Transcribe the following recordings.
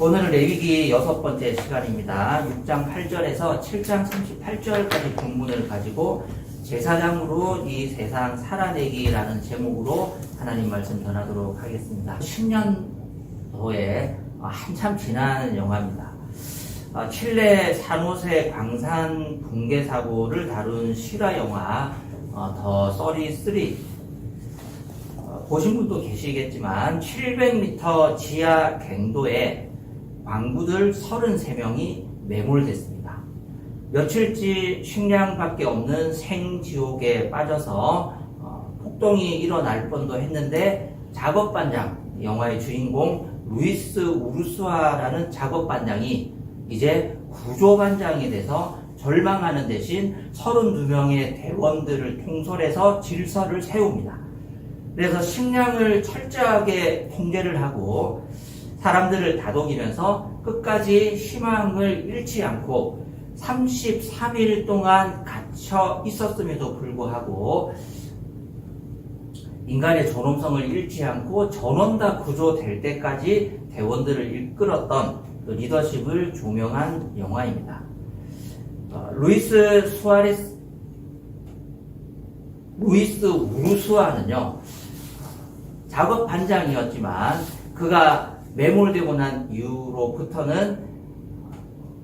오늘은 레위기 6번째 시간입니다. 6장 8절에서 7장 38절까지 본문을 가지고 제사장으로 이 세상 살아내기라는 제목으로 하나님 말씀 전하도록 하겠습니다. 10년도에 한참 지난 영화입니다. 칠레 산호세 광산 붕괴 사고를 다룬 실화 영화 더 33 보신 분도 계시겠지만 700m 지하 갱도에 광부들 33명이 매몰됐습니다. 며칠째 식량밖에 없는 생지옥에 빠져서 폭동이 일어날 뻔도 했는데 작업반장, 영화의 주인공 루이스 우르수아라는 작업반장이 이제 구조반장이 돼서 절망하는 대신 32명의 대원들을 통솔해서 질서를 세웁니다. 그래서 식량을 철저하게 통제를 하고 사람들을 다독이면서 끝까지 희망을 잃지 않고 33일 동안 갇혀 있었음에도 불구하고 인간의 존엄성을 잃지 않고 전원 다 구조될 때까지 대원들을 이끌었던 그 리더십을 조명한 영화입니다. 루이스 우르수아는요, 작업 반장이었지만 그가 매몰되고 난 이후로부터는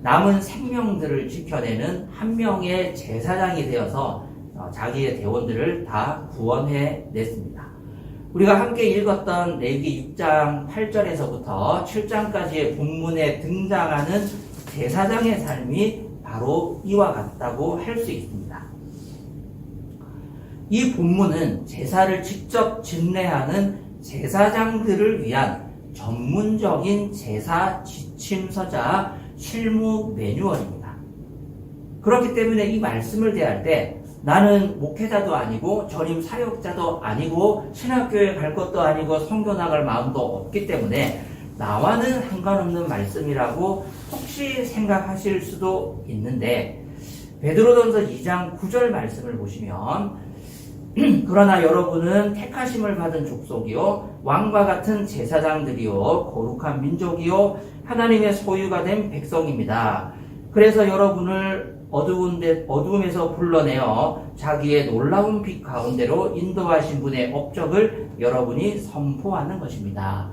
남은 생명들을 지켜내는 한 명의 제사장이 되어서 자기의 대원들을 다 구원해냈습니다. 우리가 함께 읽었던 레위기 6장 8절에서부터 7장까지의 본문에 등장하는 제사장의 삶이 바로 이와 같다고 할 수 있습니다. 이 본문은 제사를 직접 집례하는 제사장들을 위한 전문적인 제사 지침서자 실무 매뉴얼입니다. 그렇기 때문에 이 말씀을 대할 때 나는 목회자도 아니고 전임 사역자도 아니고 신학교에 갈 것도 아니고 성교 나갈 마음도 없기 때문에 나와는 상관없는 말씀이라고 혹시 생각하실 수도 있는데 베드로전서 2장 9절 말씀을 보시면 그러나 여러분은 택하심을 받은 족속이요 왕과 같은 제사장들이요 거룩한 민족이요 하나님의 소유가 된 백성입니다. 그래서 여러분을 어두움에서 불러내어 자기의 놀라운 빛 가운데로 인도하신 분의 업적을 여러분이 선포하는 것입니다.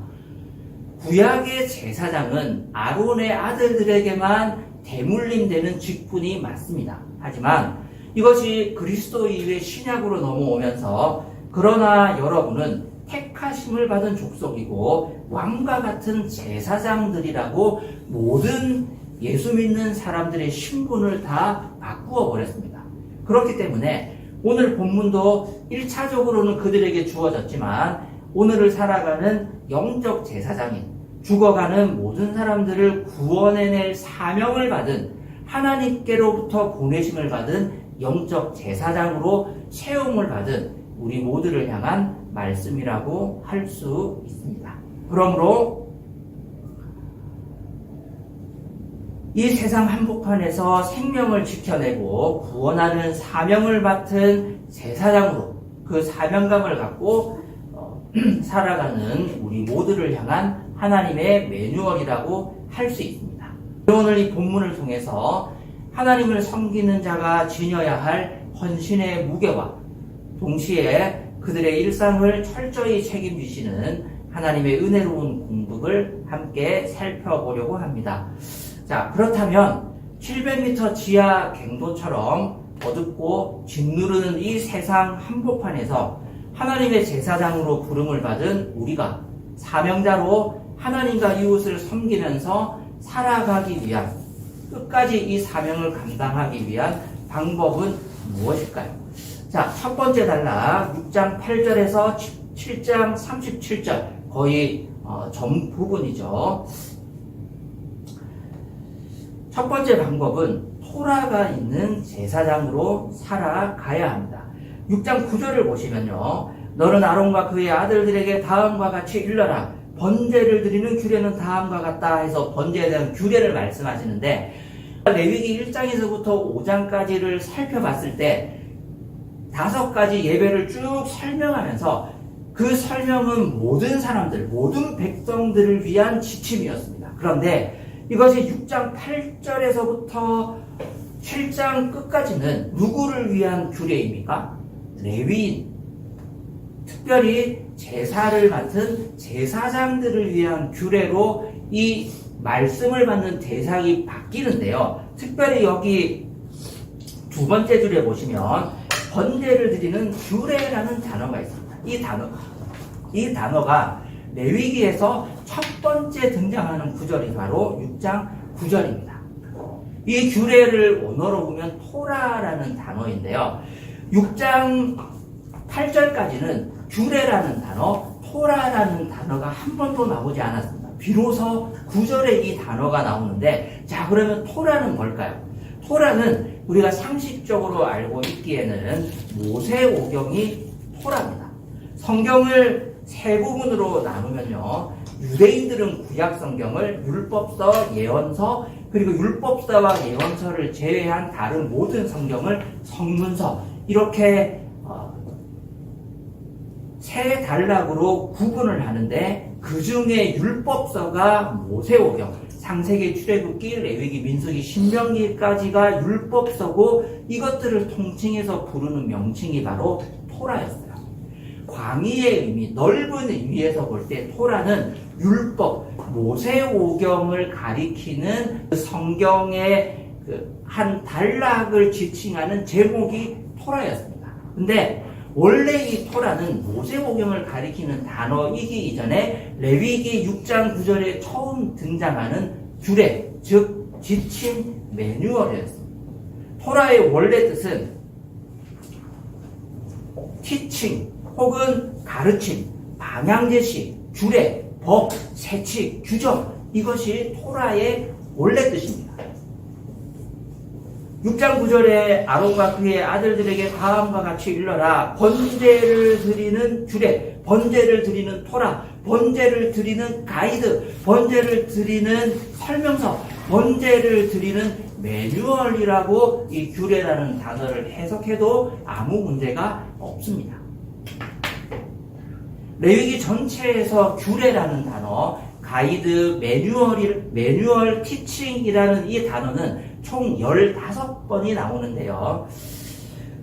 구약의 제사장은 아론의 아들들에게만 대물림되는 직분이 맞습니다. 하지만 이것이 그리스도 이후의 신약으로 넘어오면서 그러나 여러분은 택하심을 받은 족속이고 왕과 같은 제사장들이라고 모든 예수 믿는 사람들의 신분을 다 바꾸어 버렸습니다. 그렇기 때문에 오늘 본문도 1차적으로는 그들에게 주어졌지만 오늘을 살아가는 영적 제사장인 죽어가는 모든 사람들을 구원해낼 사명을 받은 하나님께로부터 보내심을 받은 영적 제사장으로 채용을 받은 우리 모두를 향한 말씀이라고 할 수 있습니다. 그러므로 이 세상 한복판에서 생명을 지켜내고 구원하는 사명을 맡은 제사장으로 그 사명감을 갖고 살아가는 우리 모두를 향한 하나님의 매뉴얼이라고 할 수 있습니다. 오늘 이 본문을 통해서 하나님을 섬기는 자가 지녀야 할 헌신의 무게와 동시에 그들의 일상을 철저히 책임지시는 하나님의 은혜로운 공덕을 함께 살펴보려고 합니다. 자, 그렇다면 700m 지하 갱도처럼 어둡고 짓누르는 이 세상 한복판에서 하나님의 제사장으로 부름을 받은 우리가 사명자로 하나님과 이웃을 섬기면서 살아가기 위한 끝까지 이 사명을 감당하기 위한 방법은 무엇일까요? 자, 첫 번째 단락 6장 8절에서 7장 37절 거의 전 부분이죠. 첫 번째 방법은 토라가 있는 제사장으로 살아가야 합니다. 6장 9절을 보시면요. 너는 아론과 그의 아들들에게 다음과 같이 일러라. 번제를 드리는 규례는 다음과 같다 해서 번제에 대한 규례를 말씀하시는데 레위기 1장에서부터 5장까지를 살펴봤을 때 5가지 예배를 쭉 설명하면서 그 설명은 모든 사람들, 모든 백성들을 위한 지침이었습니다. 그런데 이것이 6장 8절에서부터 7장 끝까지는 누구를 위한 규례입니까? 레위인, 특별히 제사를 맡은 제사장들을 위한 규례로 이 말씀을 받는 대상이 바뀌는데요. 특별히 여기 두 번째 줄에 보시면 번제를 드리는 규례라는 단어가 있습니다. 이 단어가 레위기에서 첫 번째 등장하는 구절이 바로 6장 9절입니다. 이 규례를 원어로 보면 토라라는 단어인데요. 6장 8절까지는 규례라는 단어, 토라라는 단어가 한 번도 나오지 않았습니다. 비로소 9절에 이 단어가 나오는데, 자, 그러면 토라는 뭘까요? 토라는 우리가 상식적으로 알고 있기에는 모세오경이 토라입니다. 성경을 세 부분으로 나누면요, 유대인들은 구약 성경을 율법서, 예언서, 그리고 율법서와 예언서를 제외한 다른 모든 성경을 성문서, 이렇게 세 단락으로 구분을 하는데, 그 중에 율법서가 모세오경, 창세기, 출애굽기, 레위기, 민수기, 신명기까지가 율법서고, 이것들을 통칭해서 부르는 명칭이 바로 토라였어요. 광의의 의미, 넓은 의미에서 볼 때 토라는 율법, 모세오경을 가리키는 성경의 한 단락을 지칭하는 제목이 토라였습니다. 근데 원래 이 토라는 모세오경을 가리키는 단어이기 이전에 레위기 6장 9절에 처음 등장하는 규례, 즉 지침 매뉴얼이었습니다. 토라의 원래 뜻은 teaching 혹은 가르침, 방향제시, 규례, 법, 세칙, 규정, 이것이 토라의 원래 뜻입니다. 6장 9절에 아론과 그의 아들들에게 다음과 같이 일러라. 번제를 드리는 규례, 번제를 드리는 토라, 번제를 드리는 가이드, 번제를 드리는 설명서, 번제를 드리는 매뉴얼이라고 이 규례라는 단어를 해석해도 아무 문제가 없습니다. 레위기 전체에서 규례라는 단어, 가이드, 매뉴얼, 티칭이라는 이 단어는 총 15번이 나오는데요.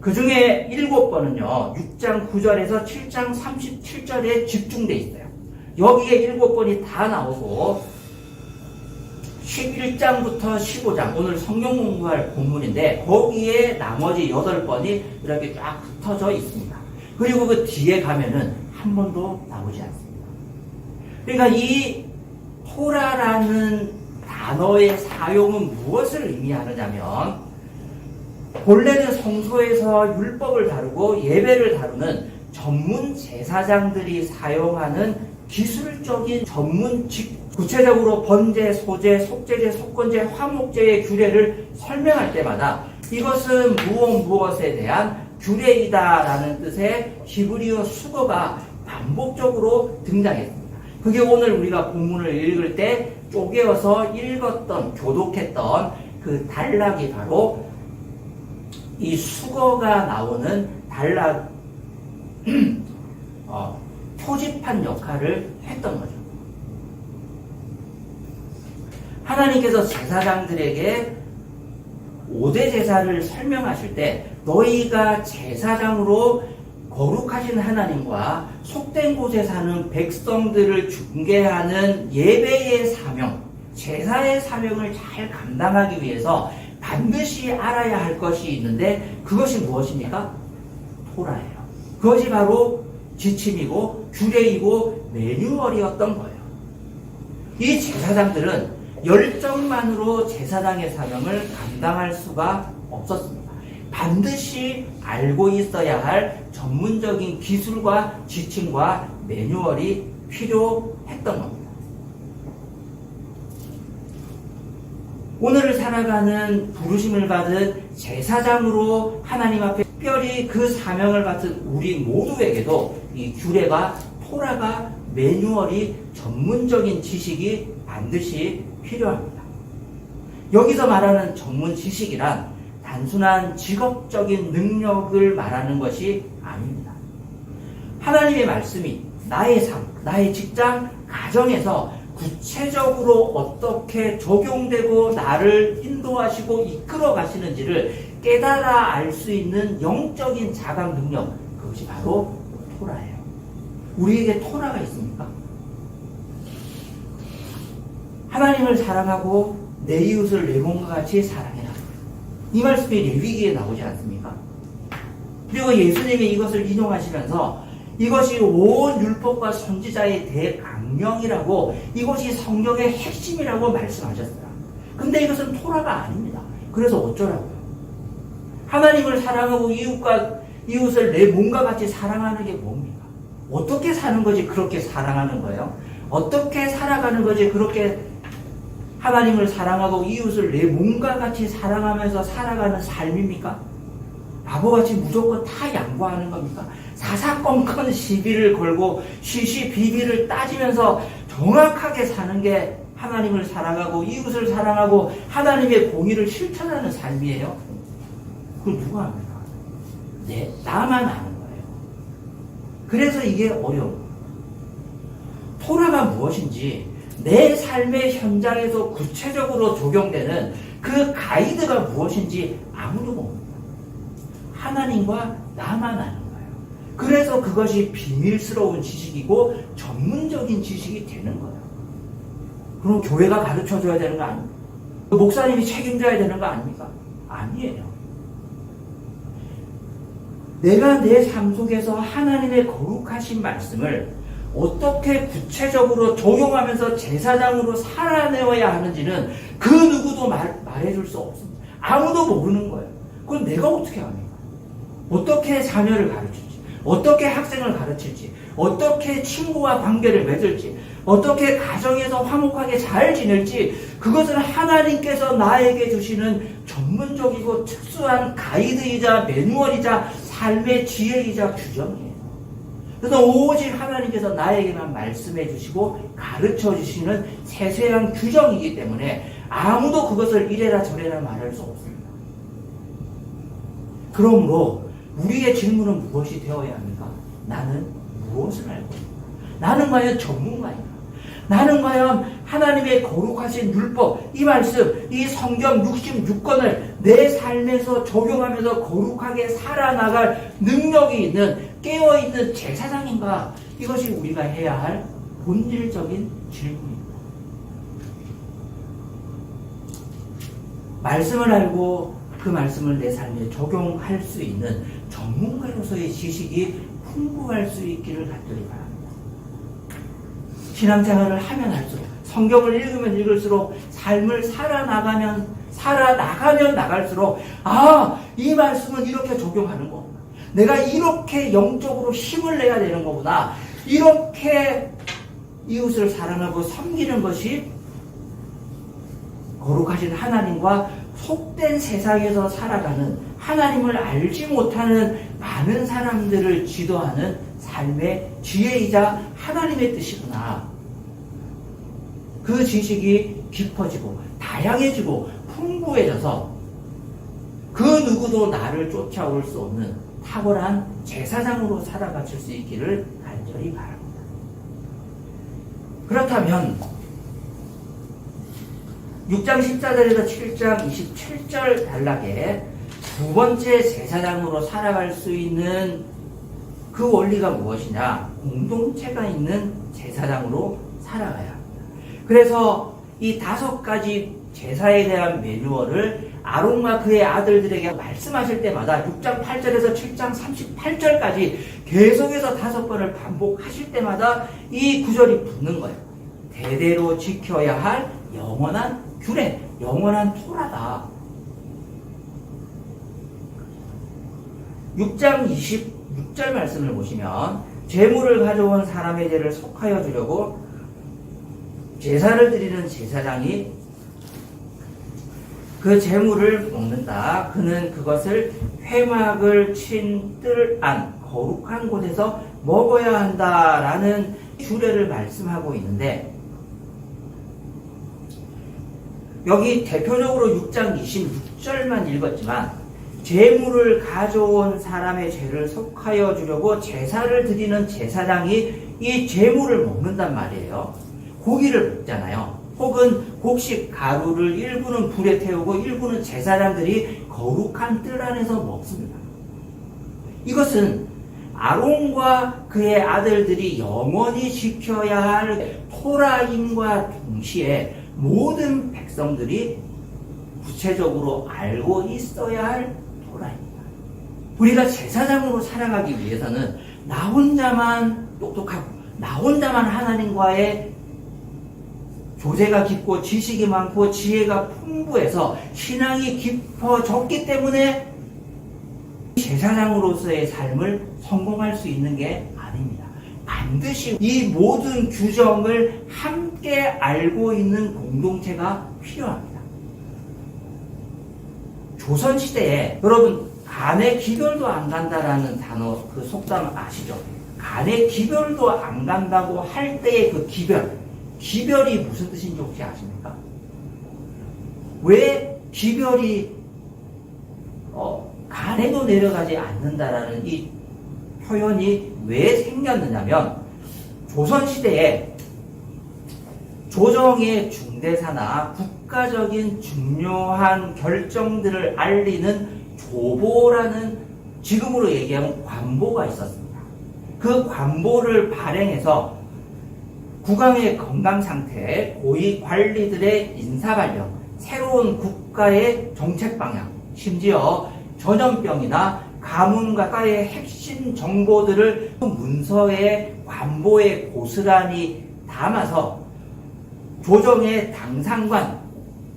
그 중에 7번은요, 6장 9절에서 7장 37절에 집중되어 있어요. 여기에 7번이 다 나오고, 11장부터 15장, 오늘 성경 공부할 본문인데, 거기에 나머지 8번이 이렇게 쫙 흩어져 있습니다. 그리고 그 뒤에 가면은 한 번도 나오지 않습니다. 그러니까 이 토라라는 단어의 사용은 무엇을 의미하느냐면, 본래는 성소에서 율법을 다루고 예배를 다루는 전문 제사장들이 사용하는 기술적인 전문직, 구체적으로 번제, 소제, 속제제, 속건제, 화목제의 규례를 설명할 때마다 이것은 무엇에 대한 규례이다라는 뜻의 히브리어 수거가 반복적으로 등장했습니다. 그게 오늘 우리가 본문을 읽을 때 쪼개어서 읽었던, 교독했던 그 단락이 바로 이 수거가 나오는 단락, 표지판 역할을 했던 거죠. 하나님께서 제사장들에게 5대 제사를 설명하실 때 너희가 제사장으로 거룩하신 하나님과 속된 곳에 사는 백성들을 중개하는 예배의 사명, 제사의 사명을 잘 감당하기 위해서 반드시 알아야 할 것이 있는데, 그것이 무엇입니까? 토라예요. 그것이 바로 지침이고 규례이고 매뉴얼이었던 거예요. 이 제사장들은 열정만으로 제사장의 사명을 감당할 수가 없었습니다. 반드시 알고 있어야 할 전문적인 기술과 지침과 매뉴얼이 필요했던 겁니다. 오늘을 살아가는 부르심을 받은 제사장으로 하나님 앞에 특별히 그 사명을 맡은 우리 모두에게도 이 규례가, 토라가, 매뉴얼이, 전문적인 지식이 반드시 필요합니다. 여기서 말하는 전문 지식이란 단순한 직업적인 능력을 말하는 것이 아닙니다. 하나님의 말씀이 나의 삶, 나의 직장, 가정에서 구체적으로 어떻게 적용되고 나를 인도하시고 이끌어 가시는지를 깨달아 알 수 있는 영적인 자각 능력, 그것이 바로 토라예요. 우리에게 토라가 있습니까? 하나님을 사랑하고 내 이웃을 내 몸과 같이 사랑해라. 이 말씀이 레위기에 나오지 않습니까? 그리고 예수님이 이것을 인용하시면서 이것이 온 율법과 선지자의 대강령이라고, 이것이 성경의 핵심이라고 말씀하셨어요. 근데 이것은 토라가 아닙니다. 그래서 어쩌라고요? 하나님을 사랑하고 이웃을 내 몸과 같이 사랑하는 게 뭡니까? 어떻게 사는 거지 그렇게 사랑하는 거예요? 어떻게 살아가는 거지 그렇게 하나님을 사랑하고 이웃을 내 몸과 같이 사랑하면서 살아가는 삶입니까? 바보같이 무조건 다 양보하는 겁니까? 사사건건 시비를 걸고 시시비비를 따지면서 정확하게 사는 게 하나님을 사랑하고 이웃을 사랑하고 하나님의 공의를 실천하는 삶이에요? 그걸 누가 합니까? 네, 나만 아는 거예요. 그래서 이게 어려워요. 토라가 무엇인지 내 삶의 현장에서 구체적으로 적용되는 그 가이드가 무엇인지 아무도 모릅니다. 하나님과 나만 아는 거예요. 그래서 그것이 비밀스러운 지식이고 전문적인 지식이 되는 거예요. 그럼 교회가 가르쳐줘야 되는 거 아닙니까? 목사님이 책임져야 되는 거 아닙니까? 아니에요. 내가 내 삶 속에서 하나님의 거룩하신 말씀을 어떻게 구체적으로 적용하면서 제사장으로 살아내어야 하는지는 그 누구도 말해줄 수 없습니다. 아무도 모르는 거예요. 그건 내가 어떻게 합니까? 어떻게 자녀를 가르칠지, 어떻게 학생을 가르칠지, 어떻게 친구와 관계를 맺을지, 어떻게 가정에서 화목하게 잘 지낼지, 그것은 하나님께서 나에게 주시는 전문적이고 특수한 가이드이자 매뉴얼이자 삶의 지혜이자 규정이에요. 그래서 오직 하나님께서 나에게만 말씀해 주시고 가르쳐 주시는 세세한 규정이기 때문에 아무도 그것을 이래라 저래라 말할 수 없습니다. 그러므로 우리의 질문은 무엇이 되어야 합니까? 나는 무엇을 알고 있는가? 나는 과연 전문가인가? 나는 과연 하나님의 거룩하신 율법, 이 말씀, 이 성경 66권을 내 삶에서 적용하면서 거룩하게 살아나갈 능력이 있는, 깨어있는 제사장인가? 이것이 우리가 해야 할 본질적인 질문입니다. 말씀을 알고 그 말씀을 내 삶에 적용할 수 있는 전문가로서의 지식이 풍부할 수 있기를 간절히 바랍니다. 신앙생활을 하면 할수록, 성경을 읽으면 읽을수록, 삶을 살아나가면 나갈수록, 이 말씀은 이렇게 적용하는 거구나. 내가 이렇게 영적으로 힘을 내야 되는 거구나. 이렇게 이웃을 사랑하고 섬기는 것이 거룩하신 하나님과 속된 세상에서 살아가는, 하나님을 알지 못하는 많은 사람들을 지도하는 삶의 지혜이자 하나님의 뜻이구나. 그 지식이 깊어지고 다양해지고 풍부해져서 그 누구도 나를 쫓아올 수 없는 탁월한 제사장으로 살아가실 수 있기를 간절히 바랍니다. 그렇다면 6장 14절에서 7장 27절 단락에 두 번째 제사장으로 살아갈 수 있는 그 원리가 무엇이냐? 공동체가 있는 제사장으로 살아가야 합니다. 그래서 이 5가지 제사에 대한 매뉴얼을 아론과 그의 아들들에게 말씀하실 때마다 6장 8절에서 7장 38절까지 계속해서 5번을 반복하실 때마다 이 구절이 붙는 거예요. 대대로 지켜야 할 영원한 규례, 영원한 토라다. 6장 26절 말씀을 보시면 제물을 가져온 사람의 죄를 속하여 주려고 제사를 드리는 제사장이 그 제물을 먹는다. 그는 그것을 회막을 친 뜰 안 거룩한 곳에서 먹어야 한다라는 규례를 말씀하고 있는데, 여기 대표적으로 6장 26절만 읽었지만 제물을 가져온 사람의 죄를 속하여 주려고 제사를 드리는 제사장이 이 제물을 먹는단 말이에요. 고기를 볶잖아요. 혹은 곡식 가루를 일부는 불에 태우고 일부는 제사장들이 거룩한 뜰 안에서 먹습니다. 이것은 아론과 그의 아들들이 영원히 지켜야 할 토라임과 동시에 모든 백성들이 구체적으로 알고 있어야 할 토라입니다. 우리가 제사장으로 살아가기 위해서는 나 혼자만 똑똑하고 나 혼자만 하나님과의 교제가 깊고 지식이 많고 지혜가 풍부해서 신앙이 깊어졌기 때문에 제사장으로서의 삶을 성공할 수 있는 게 아닙니다. 반드시 이 모든 규정을 함께 알고 있는 공동체가 필요합니다. 조선시대에 여러분 간의 기별도 안 간다라는 단어 그 속담 아시죠? 간의 기별도 안 간다고 할 때의 그 기별이 무슨 뜻인지 혹시 아십니까? 왜 기별이 간에도 내려가지 않는다라는 이 표현이 왜 생겼느냐면 조선시대에 조정의 중대사나 국가적인 중요한 결정들을 알리는 조보라는 지금으로 얘기하면 관보가 있었습니다. 그 관보를 발행해서 국왕의 건강 상태, 고위 관리들의 인사 발령, 새로운 국가의 정책 방향, 심지어 전염병이나 가뭄과의 핵심 정보들을 문서에 관보에 고스란히 담아서 조정의 당상관,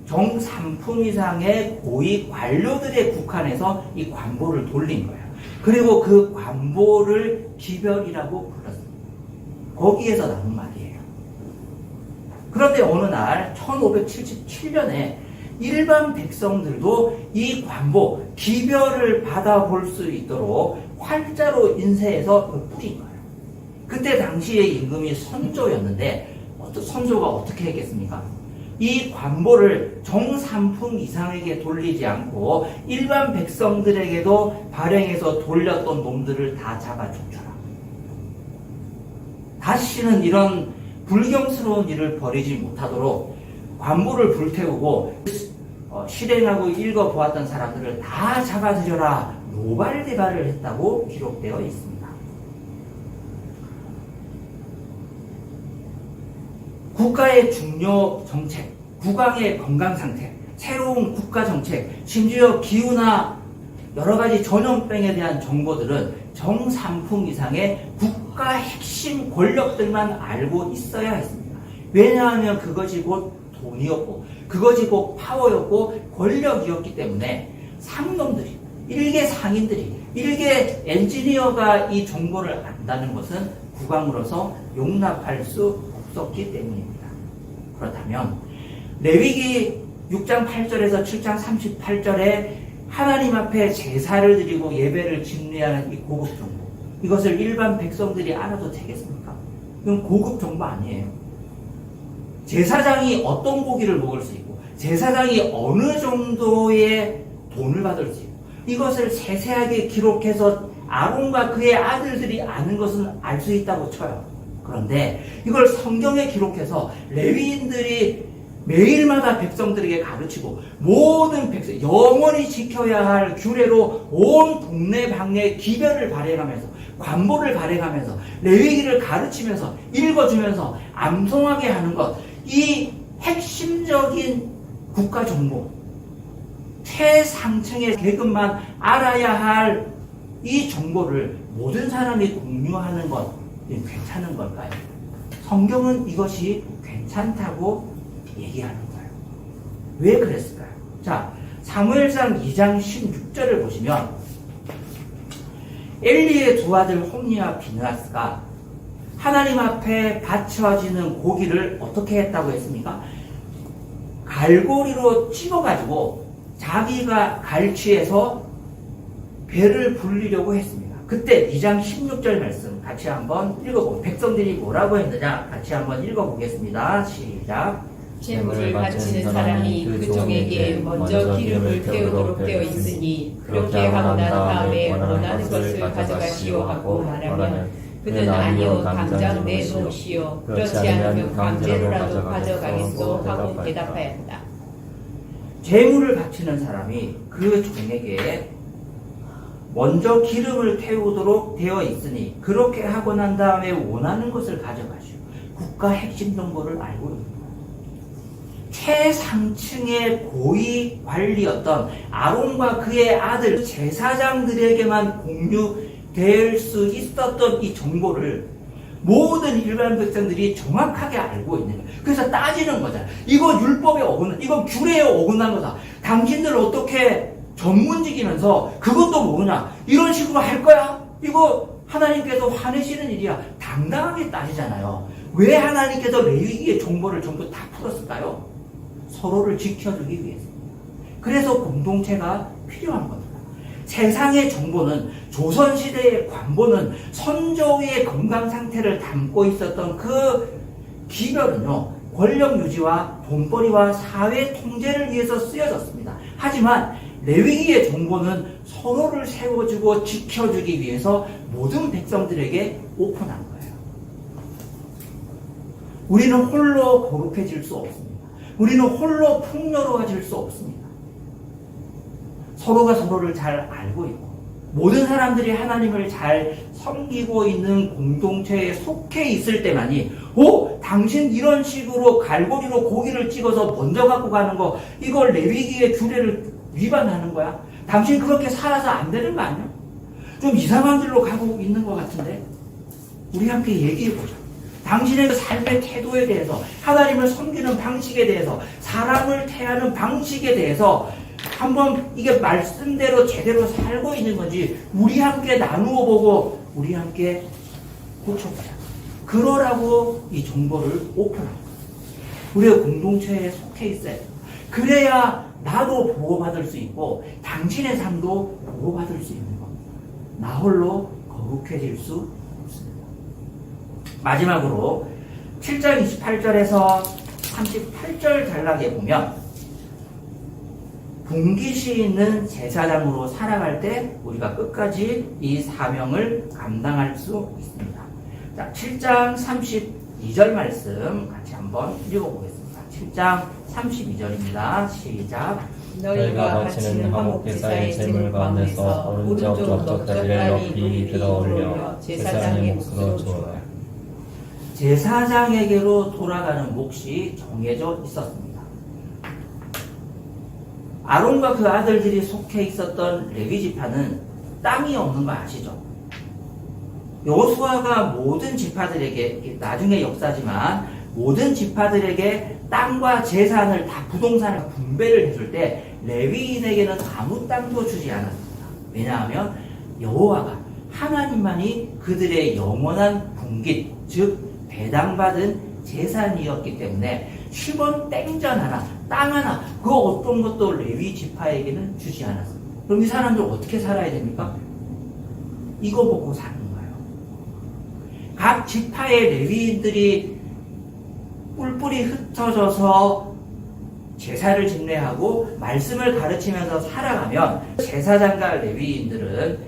정삼품 이상의 고위 관료들의 국한에서 이 관보를 돌린 거예요. 그리고 그 관보를 기별이라고 불렀습니다. 거기에서 나온 말이에요. 그런데 어느 날 1577년에 일반 백성들도 이 관보, 기별을 받아볼 수 있도록 활자로 인쇄해서 뿌린 거예요. 그때 당시의 임금이 선조였는데 선조가 어떻게 했겠습니까? 이 관보를 정삼품 이상에게 돌리지 않고 일반 백성들에게도 발행해서 돌렸던 놈들을 다 잡아 죽여라. 다시는 이런 불경스러운 일을 벌이지 못하도록 관보를 불태우고 실행하고 읽어보았던 사람들을 다 잡아들여라 노발대발을 했다고 기록되어 있습니다. 국가의 중요 정책, 국왕의 건강 상태, 새로운 국가 정책, 심지어 기후나 여러 가지 전염병에 대한 정보들은 정삼품 이상의 국가 핵심 권력들만 알고 있어야 했습니다. 왜냐하면 그것이 곧 돈이었고 그것이 곧 파워였고 권력이었기 때문에 상놈들이, 일개 상인들이, 일개 엔지니어가 이 정보를 안다는 것은 국왕으로서 용납할 수 없었기 때문입니다. 그렇다면 레위기 6장 8절에서 7장 38절에 하나님 앞에 제사를 드리고 예배를 집례하는 이 고급 정보, 이것을 일반 백성들이 알아도 되겠습니까? 이건 고급 정보 아니에요. 제사장이 어떤 고기를 먹을 수 있고 제사장이 어느 정도의 돈을 받을 수 있고 이것을 세세하게 기록해서 아론과 그의 아들들이 아는 것은 알 수 있다고 쳐요. 그런데 이걸 성경에 기록해서 레위인들이 매일마다 백성들에게 가르치고 모든 백성 영원히 지켜야 할 규례로 온 동네 방네 기별을 발행하면서 관보를 발행하면서 레위기를 가르치면서 읽어주면서 암송하게 하는 것, 이 핵심적인 국가 정보, 최상층의 계급만 알아야 할 이 정보를 모든 사람이 공유하는 것 괜찮은 걸까요? 성경은 이것이 괜찮다고 얘기하는 거예요. 왜 그랬을까요? 자, 사무엘상 2장 16절을 보시면 엘리의 두 아들 홈리와 비느하스가 하나님 앞에 바쳐지는 고기를 어떻게 했다고 했습니까? 갈고리로 찝어가지고 자기가 갈취해서 배를 불리려고 했습니다. 그때 2장 16절 말씀 같이 한번 읽어보고 백성들이 뭐라고 했느냐 같이 한번 읽어보겠습니다. 시작. 제물을 바치는 사람이 그 종에게 먼저 기름을 태우도록 되어 있으니 그렇게 하고 난 다음에 원하는 것을 가져가시오 하고 말하면 그는 아니요 당장 내놓으시오. 그렇지 않으면 강제로라도 가져가겠소 하고 대답하였다. 재물을 바치는 사람이 그 종에게 먼저 기름을 태우도록 되어 있으니 그렇게 하고 난 다음에 원하는 것을 가져가시오. 국가 핵심 정보를 알고 있는 거예요. 최상층의 고위 관리였던 아론과 그의 아들 제사장들에게만 공유될 수 있었던 이 정보를 모든 일반 백성들이 정확하게 알고 있는 거예요. 그래서 따지는 거잖아요. 이거 율법에 어긋난, 이거 규례에 어긋난 거다. 당신들 어떻게 전문직이면서 그것도 모르냐? 이런 식으로 할 거야? 이거 하나님께서 화내시는 일이야. 당당하게 따지잖아요. 왜 하나님께서 레위기의 정보를 전부 다 풀었을까요? 서로를 지켜주기 위해서. 그래서 공동체가 필요한 겁니다. 세상의 정보는 조선시대의 관보는 선조의 건강 상태를 담고 있었던 그 기별은요, 권력 유지와 돈벌이와 사회 통제를 위해서 쓰여졌습니다. 하지만 레위기의 정보는 서로를 세워주고 지켜주기 위해서 모든 백성들에게 오픈한 거예요. 우리는 홀로 거룩해질 수 없습니다. 우리는 홀로 풍요로워질 수 없습니다. 서로가 서로를 잘 알고 있고 모든 사람들이 하나님을 잘 섬기고 있는 공동체에 속해 있을 때만이 당신 이런 식으로 갈고리로 고기를 찍어서 먼저 갖고 가는 거 이걸 레위기의 규례를 위반하는 거야? 당신 그렇게 살아서 안 되는 거 아니야? 좀 이상한 길로 가고 있는 것 같은데 우리 함께 얘기해보자. 당신의 그 삶의 태도에 대해서 하나님을 섬기는 방식에 대해서 사람을 대하는 방식에 대해서 한번 이게 말씀대로 제대로 살고 있는 건지 우리 함께 나누어 보고 우리 함께 고쳐보자. 그러라고 이 정보를 오픈합니다. 우리가 공동체에 속해 있어야 돼요. 그래야 나도 보호받을 수 있고 당신의 삶도 보호받을 수 있는 겁니다. 나 홀로 거룩해질 수 없습니다. 마지막으로 7장 28절에서 38절 단락에 보면 분깃이 있는 제사장으로 살아갈 때 우리가 끝까지 이 사명을 감당할 수 있습니다. 자, 7장 32절 말씀 같이 한번 읽어보겠습니다. 7장 32절입니다. 시작. 너희가 바치는 화목제사의 제물 가운데서 오른쪽 넓적다리를 높이 들어 올려 제사장의 몫으로 주어라. 제사장에게로 돌아가는 몫이 정해져 있었습니다. 아론과 그 아들들이 속해 있었던 레위 지파는 땅이 없는 거 아시죠? 여호수아가 모든 지파들에게, 나중에 역사지만 모든 지파들에게 땅과 재산을 다 부동산을 분배를 해줄 때 레위인에게는 아무 땅도 주지 않았습니다. 왜냐하면 여호와가 하나님만이 그들의 영원한 분깃, 즉 배당받은 재산이었기 때문에 10원 땡전 하나, 땅 하나, 그 어떤 것도 레위 지파에게는 주지 않았습니다. 그럼 이 사람들 어떻게 살아야 됩니까? 이거 보고 사는 거예요. 각 지파의 레위인들이 뿔뿔이 흩어져서 제사를 집례하고 말씀을 가르치면서 살아가면 제사장과 레위인들은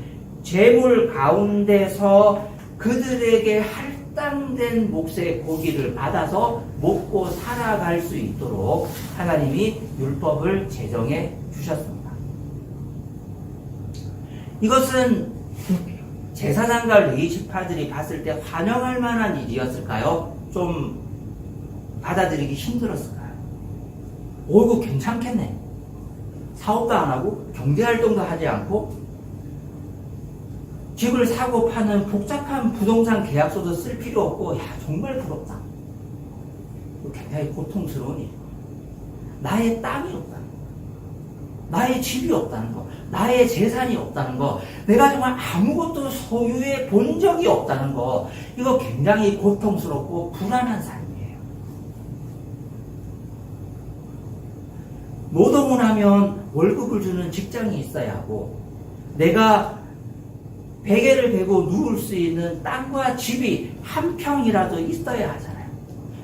제물 가운데서 그들에게 할당된 몫의 고기를 받아서 먹고 살아갈 수 있도록 하나님이 율법을 제정해 주셨습니다. 이것은 제사장과 레위 지파들이 봤을 때 환영할 만한 일이었을까요? 좀 받아들이기 힘들었을까요? 이거 괜찮겠네. 사업도 안 하고 경제활동도 하지 않고 집을 사고 파는 복잡한 부동산 계약서도 쓸 필요 없고, 야, 정말 부럽다. 굉장히 고통스러운 일. 나의 땅이 없다는 거, 나의 집이 없다는 거, 나의 재산이 없다는 거, 내가 정말 아무것도 소유해 본 적이 없다는 거, 이거 굉장히 고통스럽고 불안한 삶이에요. 노동을 하면 월급을 주는 직장이 있어야 하고, 내가 베개를 베고 누울 수 있는 땅과 집이 한 평이라도 있어야 하잖아요.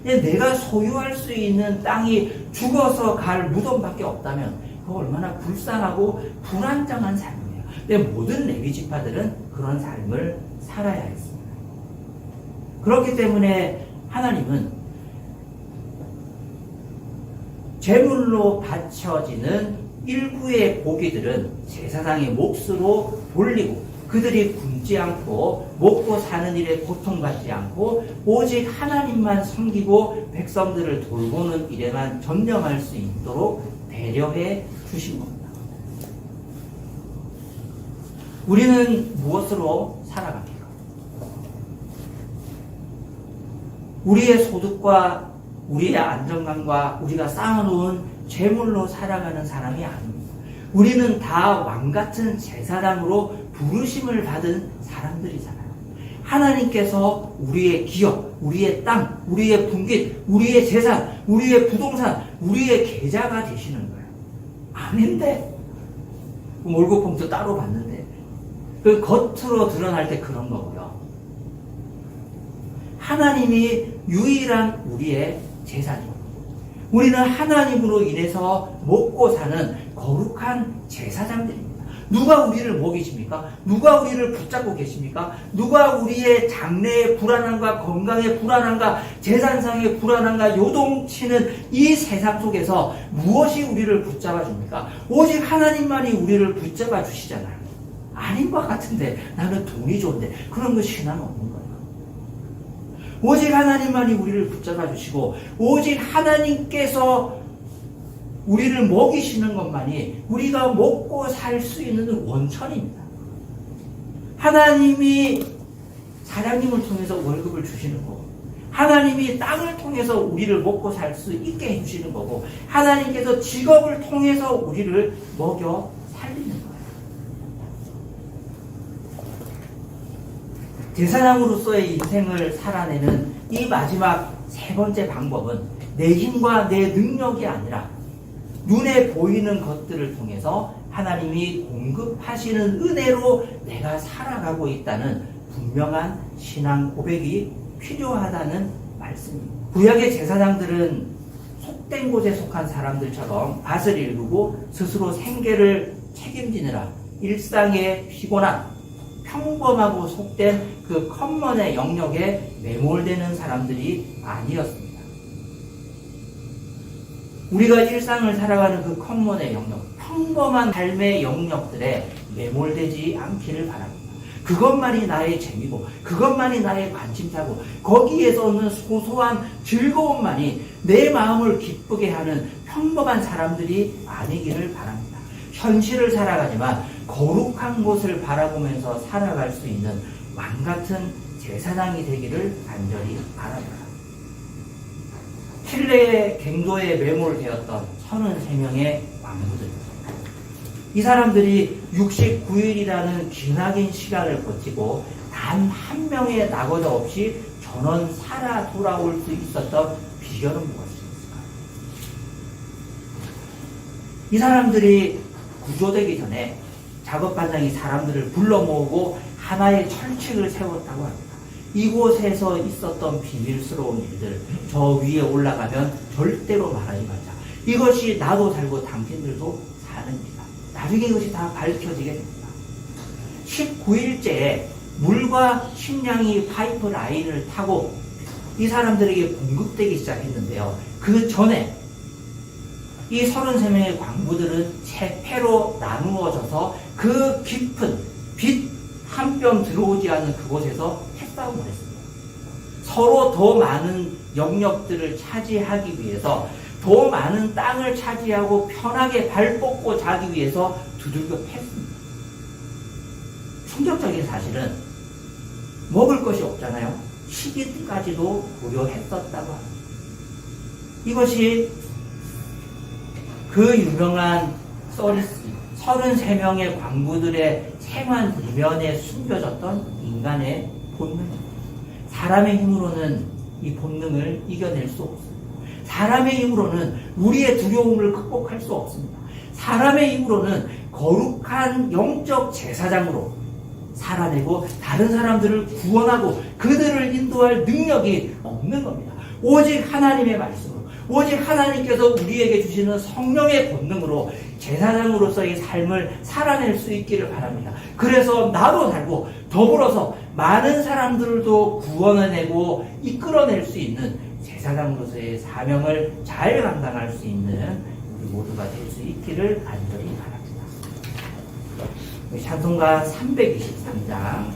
근데 내가 소유할 수 있는 땅이 죽어서 갈 무덤밖에 없다면 그거 얼마나 불쌍하고 불안정한 삶이에요. 근데 모든 레위 지파들은 그런 삶을 살아야 했습니다. 그렇기 때문에 하나님은 제물로 바쳐지는 일부의 고기들은 제사장의 몫으로 돌리고 그들이 굶지 않고 먹고 사는 일에 고통받지 않고 오직 하나님만 섬기고 백성들을 돌보는 일에만 전념할 수 있도록 배려해 주신 겁니다. 우리는 무엇으로 살아갑니까? 우리의 소득과 우리의 안정감과 우리가 쌓아놓은 재물로 살아가는 사람이 아닙니다. 우리는 다 왕같은 제사장으로 부르심을 받은 사람들이잖아요. 하나님께서 우리의 기업, 우리의 땅, 우리의 분깃, 우리의 재산, 우리의 부동산, 우리의 계좌가 되시는 거예요. 아닌데? 월급봉투 따로 받는데. 그 겉으로 드러날 때 그런 거고요. 하나님이 유일한 우리의 재산이고 우리는 하나님으로 인해서 먹고 사는 거룩한 제사장들입니다. 누가 우리를 먹이십니까? 누가 우리를 붙잡고 계십니까? 누가 우리의 장래의 불안함과 건강의 불안함과 재산상의 불안함과 요동치는 이 세상 속에서 무엇이 우리를 붙잡아 줍니까? 오직 하나님만이 우리를 붙잡아 주시잖아요. 아닌 것 같은데 나는 돈이 좋은데 그런 거 신앙 없는 거예요. 오직 하나님만이 우리를 붙잡아 주시고 오직 하나님께서 우리를 먹이시는 것만이 우리가 먹고 살 수 있는 원천입니다. 하나님이 사장님을 통해서 월급을 주시는 거고 하나님이 땅을 통해서 우리를 먹고 살 수 있게 해주시는 거고 하나님께서 직업을 통해서 우리를 먹여 살리는 거예요. 제사장으로서의 인생을 살아내는 이 마지막 세 번째 방법은 내 힘과 내 능력이 아니라 눈에 보이는 것들을 통해서 하나님이 공급하시는 은혜로 내가 살아가고 있다는 분명한 신앙 고백이 필요하다는 말씀입니다. 구약의 제사장들은 속된 곳에 속한 사람들처럼 밭을 일구고 스스로 생계를 책임지느라 일상의 피곤함, 평범하고 속된 그 커먼의 영역에 매몰되는 사람들이 아니었습니다. 우리가 일상을 살아가는 그 커먼의 영역, 평범한 삶의 영역들에 매몰되지 않기를 바랍니다. 그것만이 나의 재미고 그것만이 나의 관심사고 거기에서 오는 소소한 즐거움만이 내 마음을 기쁘게 하는 평범한 사람들이 아니기를 바랍니다. 현실을 살아가지만 거룩한 곳을 바라보면서 살아갈 수 있는 왕같은 제사장이 되기를 간절히 바랍니다. 킬레의 갱도에 매몰되었던 33명의 왕부들. 이 사람들이 69일이라는 기나긴 시간을 버티고 단 한 명의 낙오자 없이 전원 살아 돌아올 수 있었던 비결은 무엇이었을까? 이 사람들이 구조되기 전에 작업반장이 사람들을 불러 모으고 하나의 철칙을 세웠다고 합니다. 이곳에서 있었던 비밀스러운 일들, 저 위에 올라가면 절대로 말하지 말자. 이것이 나도 살고 당신들도 사는 일이다. 나중에 이것이 다 밝혀지게 됩니다. 19일째에 물과 식량이 파이프 라인을 타고 이 사람들에게 공급되기 시작했는데요. 그 전에 이 33명의 광부들은 세 패로 나누어져서 그 깊은 빛 한 뼘 들어오지 않은 그곳에서 패싸움을 했습니다. 서로 더 많은 영역들을 차지하기 위해서 더 많은 땅을 차지하고 편하게 발 뻗고 자기 위해서 두들겨 팼습니다. 충격적인 사실은 먹을 것이 없잖아요. 식인까지도 고려했었다고 합니다. 이것이 그 유명한 33명의 광부들의 생활 이면에 숨겨졌던 인간의 본능입니다. 사람의 힘으로는 이 본능을 이겨낼 수 없습니다. 사람의 힘으로는 우리의 두려움을 극복할 수 없습니다. 사람의 힘으로는 거룩한 영적 제사장으로 살아내고 다른 사람들을 구원하고 그들을 인도할 능력이 없는 겁니다. 오직 하나님의 말씀으로, 오직 하나님께서 우리에게 주시는 성령의 본능으로 제사장으로서의 삶을 살아낼 수 있기를 바랍니다. 그래서 나도 살고 더불어서 많은 사람들도 구원해내고 이끌어낼 수 있는 제사장으로서의 사명을 잘 감당할 수 있는 우리 모두가 될 수 있기를 간절히 바랍니다. 찬송가 323장